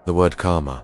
The word karma,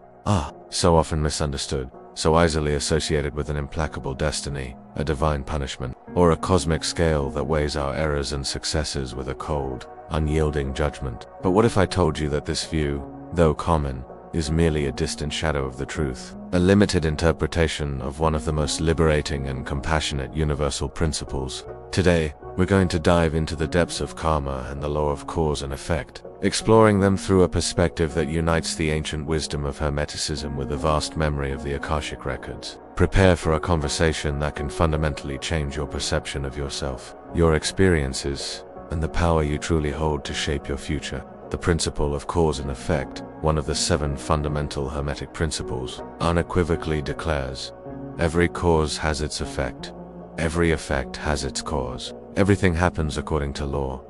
so often misunderstood, so easily associated with an implacable destiny, a divine punishment, or a cosmic scale that weighs our errors and successes with a cold, unyielding judgment. But what if I told you that this view, though common, is merely a distant shadow of the truth, a limited interpretation of one of the most liberating and compassionate universal principles? Today, we're going to dive into the depths of karma and the law of cause and effect, exploring them through a perspective that unites the ancient wisdom of Hermeticism with the vast memory of the Akashic Records. Prepare for a conversation that can fundamentally change your perception of yourself, your experiences, and the power you truly hold to shape your future. The principle of cause and effect, one of the 7 fundamental Hermetic principles, unequivocally declares, every cause has its effect. Every effect has its cause. Everything happens according to law.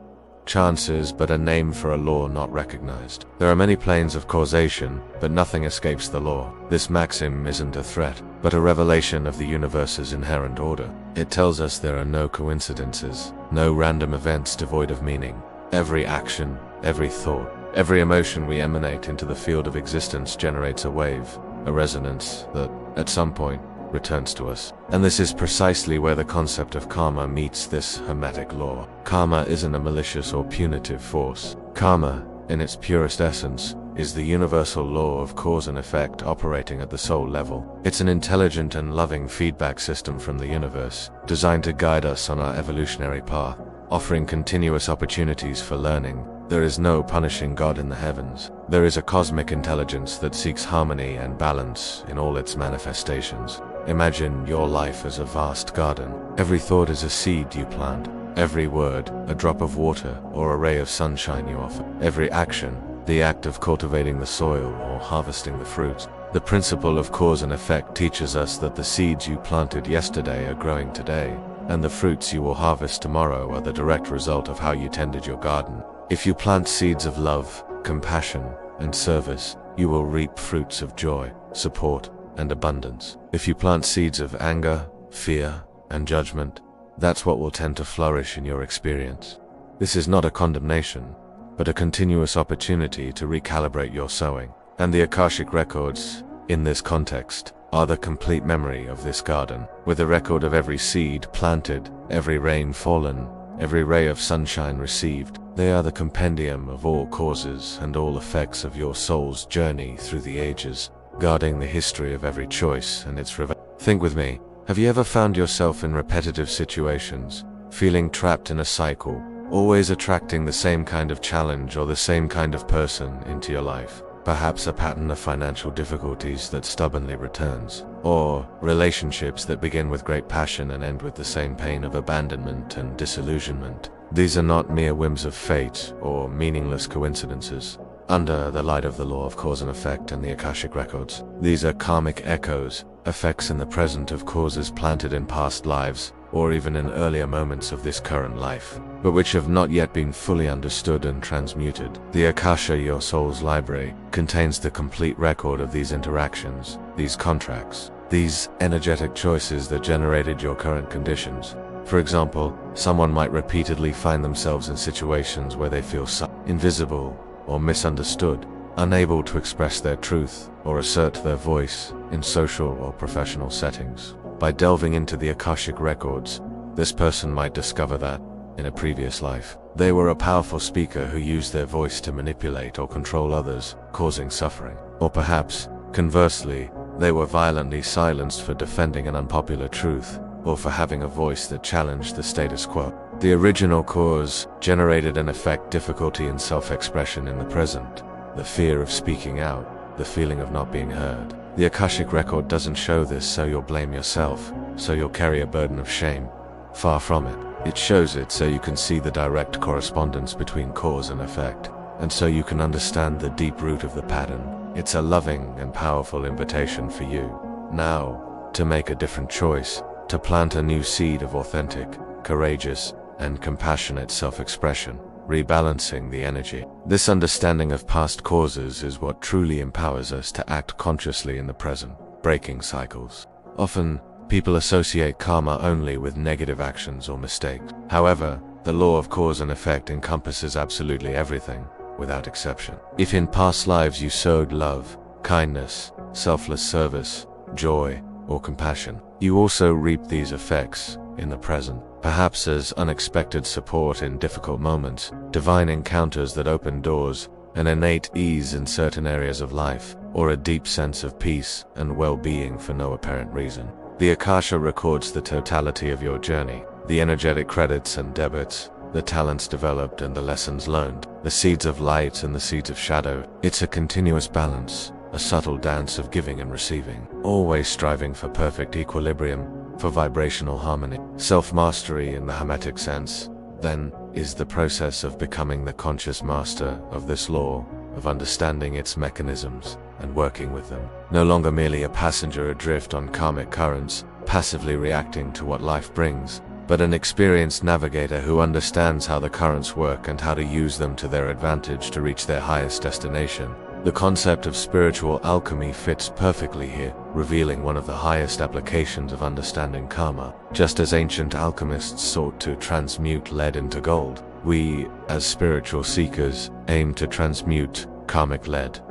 Chance is but a name for a law not recognized. There are many planes of causation, but nothing escapes the law. This maxim isn't a threat, but a revelation of the universe's inherent order. It tells us there are no coincidences, no random events devoid of meaning. Every action, every thought, every emotion we emanate into the field of existence generates a wave, a resonance that, at some point, returns to us. And this is precisely where the concept of karma meets this Hermetic law. Karma isn't a malicious or punitive force. Karma, in its purest essence, is the universal law of cause and effect operating at the soul level. It's an intelligent and loving feedback system from the universe, designed to guide us on our evolutionary path, offering continuous opportunities for learning. There is no punishing God in the heavens. There is a cosmic intelligence that seeks harmony and balance in all its manifestations. Imagine your life as a vast garden. Every thought is a seed you plant. Every word, a drop of water or a ray of sunshine you offer. Every action, the act of cultivating the soil or harvesting the fruit. The principle of cause and effect teaches us that the seeds you planted yesterday are growing today, and the fruits you will harvest tomorrow are the direct result of how you tended your garden. If you plant seeds of love, compassion, and service, you will reap fruits of joy, support, and abundance. If you plant seeds of anger, fear, and judgment, that's what will tend to flourish in your experience. This is not a condemnation, but a continuous opportunity to recalibrate your sowing. And the Akashic Records, in this context, are the complete memory of this garden, with a record of every seed planted, every rain fallen, every ray of sunshine received. They are the compendium of all causes and all effects of your soul's journey through the ages, guarding the history of every choice and its revenge. Think with me, have you ever found yourself in repetitive situations, feeling trapped in a cycle, always attracting the same kind of challenge or the same kind of person into your life? Perhaps a pattern of financial difficulties that stubbornly returns, or relationships that begin with great passion and end with the same pain of abandonment and disillusionment. These are not mere whims of fate or meaningless coincidences. Under the light of the law of cause and effect and the Akashic Records, these are karmic echoes, effects in the present of causes planted in past lives, or even in earlier moments of this current life, but which have not yet been fully understood and transmuted. The Akasha, your soul's library, contains the complete record of these interactions, these contracts, these energetic choices that generated your current conditions. For example, someone might repeatedly find themselves in situations where they feel invisible or misunderstood, unable to express their truth or assert their voice in social or professional settings. By delving into the Akashic Records, this person might discover that, in a previous life, they were a powerful speaker who used their voice to manipulate or control others, causing suffering. Or perhaps, conversely, they were violently silenced for defending an unpopular truth, or for having a voice that challenged the status quo. The original cause generated an effect: difficulty in self-expression in the present, the fear of speaking out, the feeling of not being heard. The Akashic Record doesn't show this so you'll blame yourself, so you'll carry a burden of shame. Far from it. It shows it so you can see the direct correspondence between cause and effect, and so you can understand the deep root of the pattern. It's a loving and powerful invitation for you, now, to make a different choice, to plant a new seed of authentic, courageous, and compassionate self-expression, rebalancing the energy. This understanding of past causes is what truly empowers us to act consciously in the present, breaking cycles. Often, people associate karma only with negative actions or mistakes. However, the law of cause and effect encompasses absolutely everything. without exception. If in past lives you sowed love, kindness, selfless service, joy, or compassion, you also reap these effects in the present, perhaps as unexpected support in difficult moments, divine encounters that open doors, an innate ease in certain areas of life, or a deep sense of peace and well-being for no apparent reason. The Akasha records the totality of your journey, the energetic credits and debits, the talents developed and the lessons learned, the seeds of light and the seeds of shadow. It's a continuous balance, a subtle dance of giving and receiving, always striving for perfect equilibrium, for vibrational harmony. Self-mastery in the Hermetic sense, then, is the process of becoming the conscious master of this law, of understanding its mechanisms and working with them. No longer merely a passenger adrift on karmic currents, passively reacting to what life brings, but an experienced navigator who understands how the currents work and how to use them to their advantage to reach their highest destination. The concept of spiritual alchemy fits perfectly here, revealing one of the highest applications of understanding karma. Just as ancient alchemists sought to transmute lead into gold, we, as spiritual seekers, aim to transmute karmic lead,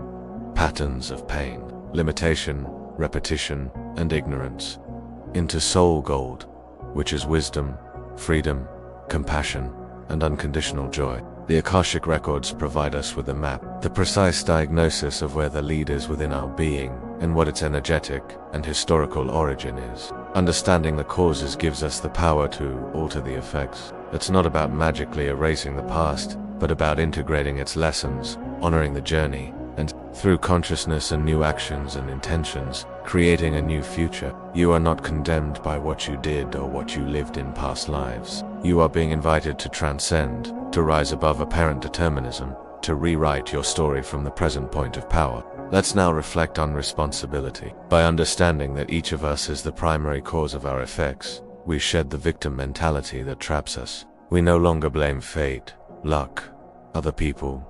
patterns of pain, limitation, repetition, and ignorance, into soul gold, which is wisdom, freedom, compassion, and unconditional joy. The Akashic Records provide us with a map, the precise diagnosis of where the lead is within our being, and what its energetic and historical origin is. Understanding the causes gives us the power to alter the effects. It's not about magically erasing the past, but about integrating its lessons, honoring the journey, and, through consciousness and new actions and intentions, creating a new future. You are not condemned by what you did or what you lived in past lives. You are being invited to transcend, to rise above apparent determinism, to rewrite your story from the present point of power. Let's now reflect on responsibility. By understanding that each of us is the primary cause of our effects, we shed the victim mentality that traps us. We no longer blame fate, luck, other people,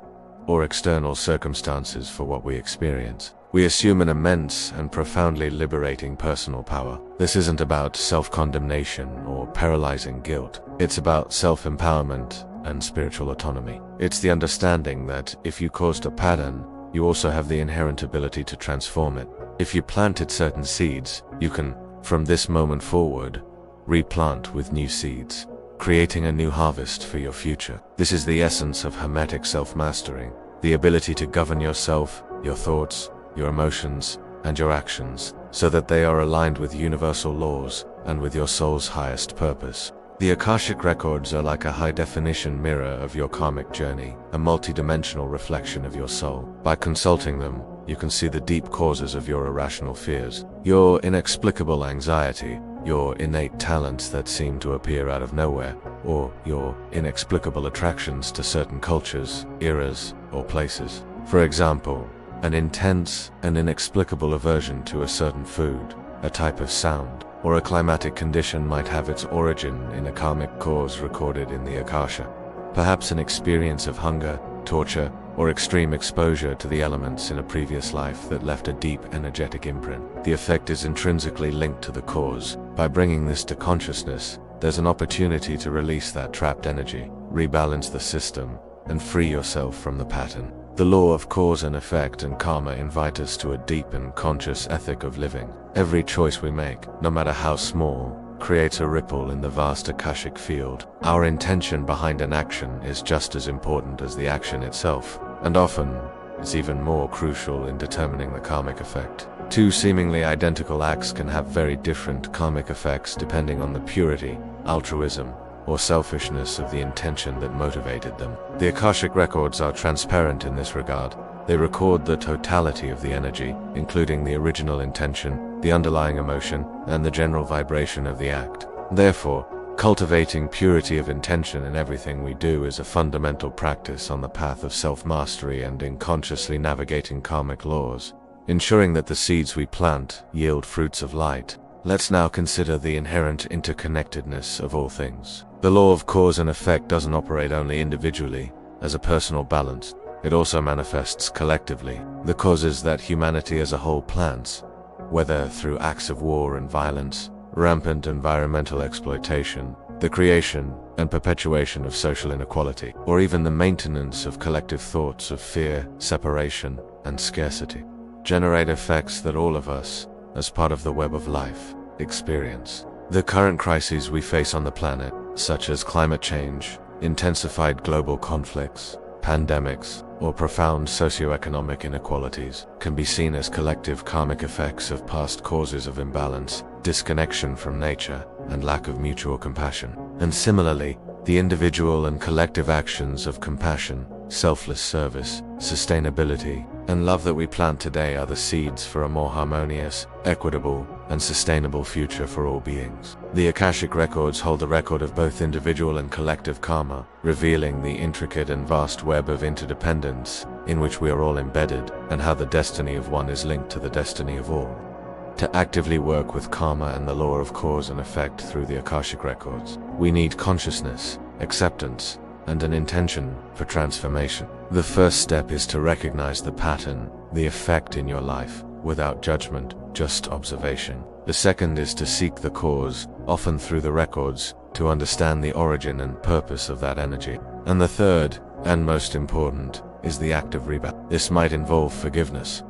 or external circumstances for what we experience. We assume an immense and profoundly liberating personal power. This isn't about self-condemnation or paralyzing guilt. It's about self-empowerment and spiritual autonomy. It's the understanding that if you caused a pattern, you also have the inherent ability to transform it. If you planted certain seeds, you can, from this moment forward, replant with new seeds, creating a new harvest for your future. This is the essence of Hermetic self-mastery, the ability to govern yourself, your thoughts, your emotions, and your actions, so that they are aligned with universal laws and with your soul's highest purpose. The Akashic Records are like a high-definition mirror of your karmic journey, a multidimensional reflection of your soul. By consulting them, you can see the deep causes of your irrational fears, your inexplicable anxiety, your innate talents that seem to appear out of nowhere, or your inexplicable attractions to certain cultures, eras, or places. For example, an intense and inexplicable aversion to a certain food, a type of sound, or a climatic condition might have its origin in a karmic cause recorded in the Akasha. Perhaps an experience of hunger, torture, or extreme exposure to the elements in a previous life that left a deep energetic imprint. The effect is intrinsically linked to the cause. By bringing this to consciousness, there's an opportunity to release that trapped energy, rebalance the system, and free yourself from the pattern. The law of cause and effect and karma invite us to a deep and conscious ethic of living. Every choice we make, no matter how small, creates a ripple in the vast Akashic field. Our intention behind an action is just as important as the action itself, and often is even more crucial in determining the karmic effect. Two seemingly identical acts can have very different karmic effects depending on the purity, altruism, or selfishness of the intention that motivated them. The Akashic Records are transparent in this regard. They record the totality of the energy, including the original intention, the underlying emotion, and the general vibration of the act. Therefore, cultivating purity of intention in everything we do is a fundamental practice on the path of self-mastery and in consciously navigating karmic laws, ensuring that the seeds we plant yield fruits of light. Let's now consider the inherent interconnectedness of all things. The law of cause and effect doesn't operate only individually, as a personal balance. It also manifests collectively. The causes that humanity as a whole plants, whether through acts of war and violence, rampant environmental exploitation, the creation and perpetuation of social inequality, or even the maintenance of collective thoughts of fear, separation, and scarcity, generate effects that all of us, as part of the web of life, experience. The current crises we face on the planet, such as climate change, intensified global conflicts, pandemics, or profound socioeconomic inequalities, can be seen as collective karmic effects of past causes of imbalance, disconnection from nature, and lack of mutual compassion. And similarly, the individual and collective actions of compassion, selfless service, sustainability, and love that we plant today are the seeds for a more harmonious, equitable, and sustainable future for all beings. The Akashic Records hold the record of both individual and collective karma, revealing the intricate and vast web of interdependence in which we are all embedded, and how the destiny of one is linked to the destiny of all. To actively work with karma and the law of cause and effect through the Akashic Records, we need consciousness, acceptance, and an intention for transformation. The first step is to recognize the pattern, the effect in your life, without judgment, just observation. The second is to seek the cause, often through the records, to understand the origin and purpose of that energy. And the third, and most important, is the act of rebirth. This might involve forgiveness.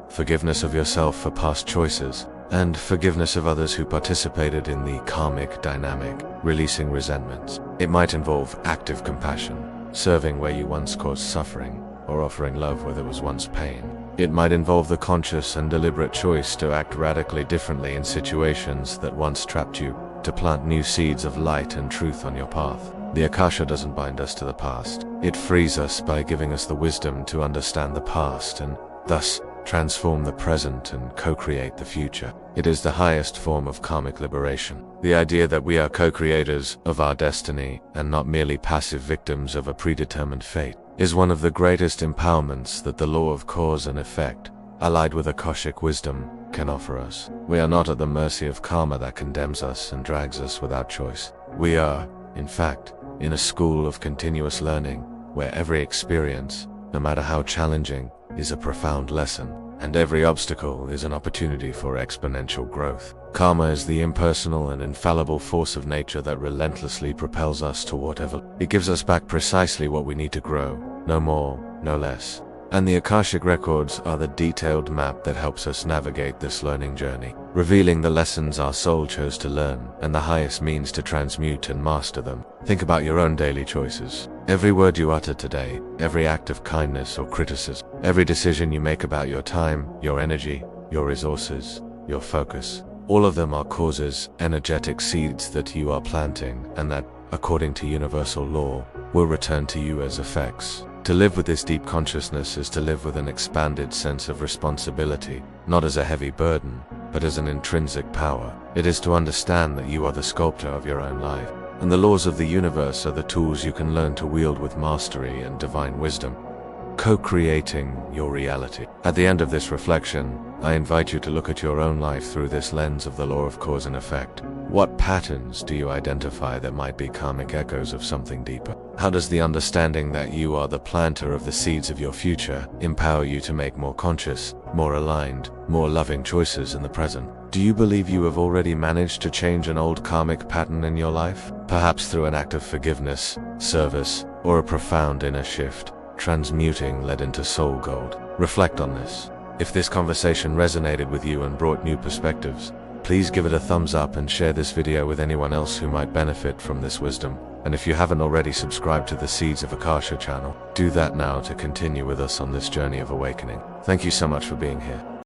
Forgiveness of yourself for past choices, and forgiveness of others who participated in the karmic dynamic, releasing resentments. It might involve active compassion, serving where you once caused suffering, or offering love where there was once pain. It might involve the conscious and deliberate choice to act radically differently in situations that once trapped you, to plant new seeds of light and truth on your path. The Akasha doesn't bind us to the past. It frees us by giving us the wisdom to understand the past and, thus, transform the present and co-create the future. It is the highest form of karmic liberation. The idea that we are co-creators of our destiny and not merely passive victims of a predetermined fate is one of the greatest empowerments that the law of cause and effect, allied with Akashic wisdom, can offer us. We are not at the mercy of karma that condemns us and drags us without choice. We are, in fact, in a school of continuous learning, where every experience, no matter how challenging, is a profound lesson, and every obstacle is an opportunity for exponential growth. Karma is the impersonal and infallible force of nature that relentlessly propels us to whatever. It gives us back precisely what we need to grow, no more, no less. And the Akashic Records are the detailed map that helps us navigate this learning journey, revealing the lessons our soul chose to learn and the highest means to transmute and master them. Think about your own daily choices. Every word you utter today, every act of kindness or criticism, every decision you make about your time, your energy, your resources, your focus, all of them are causes, energetic seeds that you are planting, and that, according to universal law, will return to you as effects. To live with this deep consciousness is to live with an expanded sense of responsibility, not as a heavy burden, but as an intrinsic power. It is to understand that you are the sculptor of your own life, and the laws of the universe are the tools you can learn to wield with mastery and divine wisdom, co-creating your reality. At the end of this reflection, I invite you to look at your own life through this lens of the law of cause and effect. What patterns do you identify that might be karmic echoes of something deeper? How does the understanding that you are the planter of the seeds of your future empower you to make more conscious, more aligned, more loving choices in the present? Do you believe you have already managed to change an old karmic pattern in your life? Perhaps through an act of forgiveness, service, or a profound inner shift, transmuting lead into soul gold. Reflect on this. If this conversation resonated with you and brought new perspectives, please give it a thumbs up and share this video with anyone else who might benefit from this wisdom. And if you haven't already subscribed to the Seeds of Akasha channel, do that now to continue with us on this journey of awakening. Thank you so much for being here.